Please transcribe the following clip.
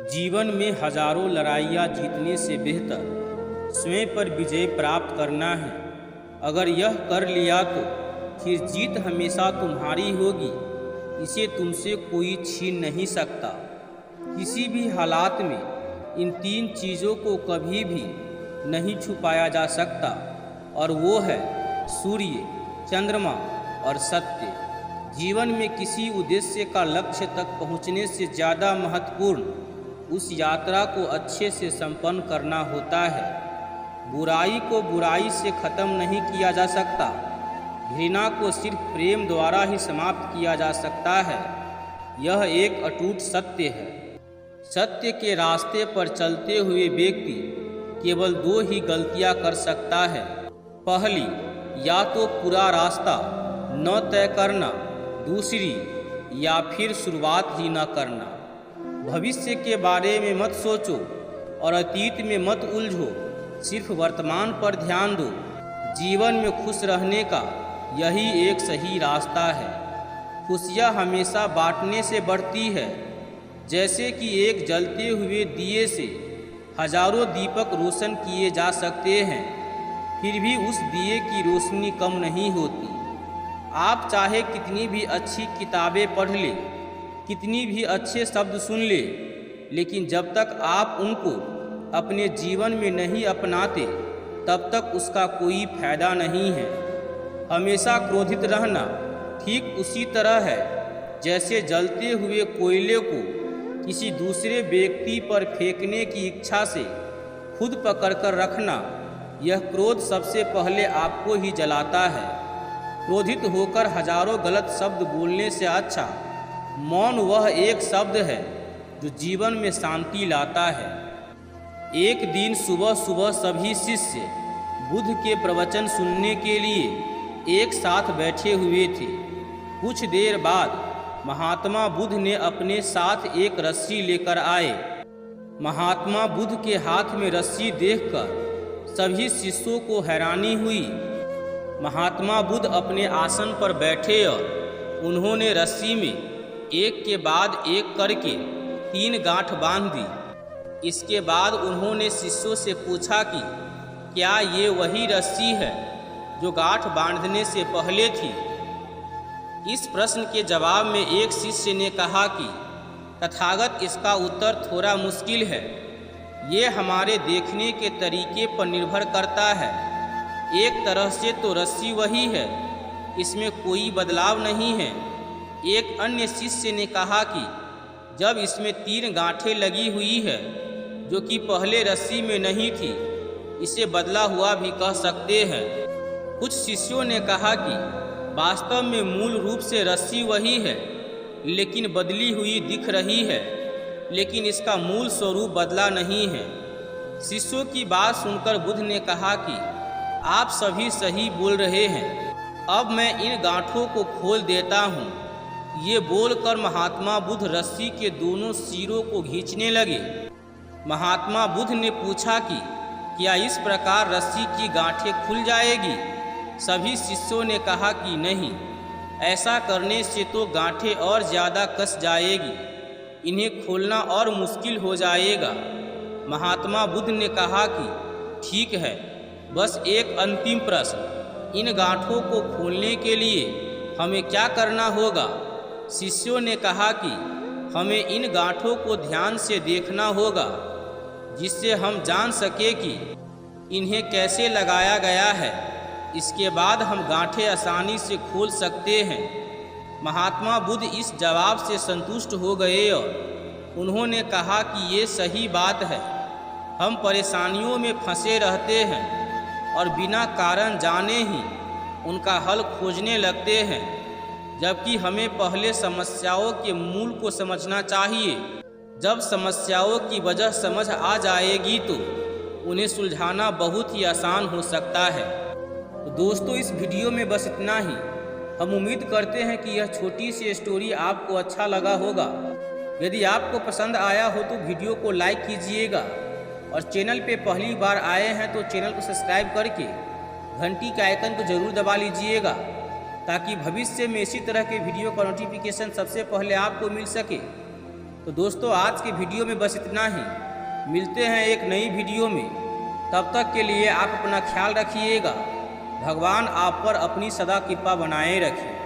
जीवन में हजारों लड़ाइयाँ जीतने से बेहतर स्वयं पर विजय प्राप्त करना है। अगर यह कर लिया तो फिर जीत हमेशा तुम्हारी होगी, इसे तुमसे कोई छीन नहीं सकता। किसी भी हालात में इन तीन चीज़ों को कभी भी नहीं छुपाया जा सकता, और वो है सूर्य, चंद्रमा और सत्य। जीवन में किसी उद्देश्य का लक्ष्य तक पहुँचने से ज़्यादा महत्वपूर्ण उस यात्रा को अच्छे से संपन्न करना होता है। बुराई को बुराई से ख़त्म नहीं किया जा सकता, घृणा को सिर्फ प्रेम द्वारा ही समाप्त किया जा सकता है। यह एक अटूट सत्य है। सत्य के रास्ते पर चलते हुए व्यक्ति केवल दो ही गलतियां कर सकता है। पहली, या तो पूरा रास्ता न तय करना, दूसरी या फिर शुरुआत ही न करना। भविष्य के बारे में मत सोचो और अतीत में मत उलझो, सिर्फ वर्तमान पर ध्यान दो। जीवन में खुश रहने का यही एक सही रास्ता है। खुशियाँ हमेशा बांटने से बढ़ती है। जैसे कि एक जलते हुए दिए से हजारों दीपक रोशन किए जा सकते हैं, फिर भी उस दिए की रोशनी कम नहीं होती। आप चाहे कितनी भी अच्छी किताबें पढ़ लें, कितनी भी अच्छे शब्द सुन ले, लेकिन जब तक आप उनको अपने जीवन में नहीं अपनाते तब तक उसका कोई फायदा नहीं है। हमेशा क्रोधित रहना ठीक उसी तरह है जैसे जलते हुए कोयले को किसी दूसरे व्यक्ति पर फेंकने की इच्छा से खुद पकड़कर रखना। यह क्रोध सबसे पहले आपको ही जलाता है। क्रोधित होकर हजारों गलत शब्द बोलने से अच्छा मौन वह एक शब्द है जो जीवन में शांति लाता है। एक दिन सुबह सुबह सभी शिष्य बुद्ध के प्रवचन सुनने के लिए एक साथ बैठे हुए थे। कुछ देर बाद महात्मा बुद्ध ने अपने साथ एक रस्सी लेकर आए। महात्मा बुद्ध के हाथ में रस्सी देखकर सभी शिष्यों को हैरानी हुई। महात्मा बुद्ध अपने आसन पर बैठे और उन्होंने रस्सी में एक के बाद एक करके 3 गांठ बांध दी। इसके बाद उन्होंने शिष्यों से पूछा कि क्या ये वही रस्सी है जो गांठ बांधने से पहले थी। इस प्रश्न के जवाब में एक शिष्य ने कहा कि तथागत, इसका उत्तर थोड़ा मुश्किल है। ये हमारे देखने के तरीके पर निर्भर करता है। एक तरह से तो रस्सी वही है, इसमें कोई बदलाव नहीं है। एक अन्य शिष्य ने कहा कि जब इसमें 3 गांठें लगी हुई है जो कि पहले रस्सी में नहीं थी, इसे बदला हुआ भी कह सकते हैं। कुछ शिष्यों ने कहा कि वास्तव में मूल रूप से रस्सी वही है, लेकिन बदली हुई दिख रही है, लेकिन इसका मूल स्वरूप बदला नहीं है। शिष्यों की बात सुनकर बुद्ध ने कहा कि आप सभी सही बोल रहे हैं, अब मैं इन गांठों को खोल देता हूँ। ये बोलकर महात्मा बुद्ध रस्सी के दोनों सिरों को खींचने लगे। महात्मा बुद्ध ने पूछा कि क्या इस प्रकार रस्सी की गांठें खुल जाएगी। सभी शिष्यों ने कहा कि नहीं, ऐसा करने से तो गांठें और ज़्यादा कस जाएगी, इन्हें खोलना और मुश्किल हो जाएगा। महात्मा बुद्ध ने कहा कि ठीक है, बस एक अंतिम प्रश्न, इन गांठों को खोलने के लिए हमें क्या करना होगा। शिष्यों ने कहा कि हमें इन गांठों को ध्यान से देखना होगा, जिससे हम जान सके कि इन्हें कैसे लगाया गया है। इसके बाद हम गांठें आसानी से खोल सकते हैं। महात्मा बुद्ध इस जवाब से संतुष्ट हो गए और उन्होंने कहा कि ये सही बात है। हम परेशानियों में फंसे रहते हैं और बिना कारण जाने ही उनका हल खोजने लगते हैं, जबकि हमें पहले समस्याओं के मूल को समझना चाहिए। जब समस्याओं की वजह समझ आ जाएगी तो उन्हें सुलझाना बहुत ही आसान हो सकता है। तो दोस्तों, इस वीडियो में बस इतना ही। हम उम्मीद करते हैं कि यह छोटी सी स्टोरी आपको अच्छा लगा होगा। यदि आपको पसंद आया हो तो वीडियो को लाइक कीजिएगा, और चैनल पे पहली बार आए हैं तो चैनल को सब्सक्राइब करके घंटी के आइकन को ज़रूर दबा लीजिएगा, ताकि भविष्य में इसी तरह के वीडियो का नोटिफिकेशन सबसे पहले आपको मिल सके। तो दोस्तों आज की वीडियो में बस इतना ही। मिलते हैं एक नई वीडियो में। तब तक के लिए आप अपना ख्याल रखिएगा। भगवान आप पर अपनी सदा कृपा बनाए रखें।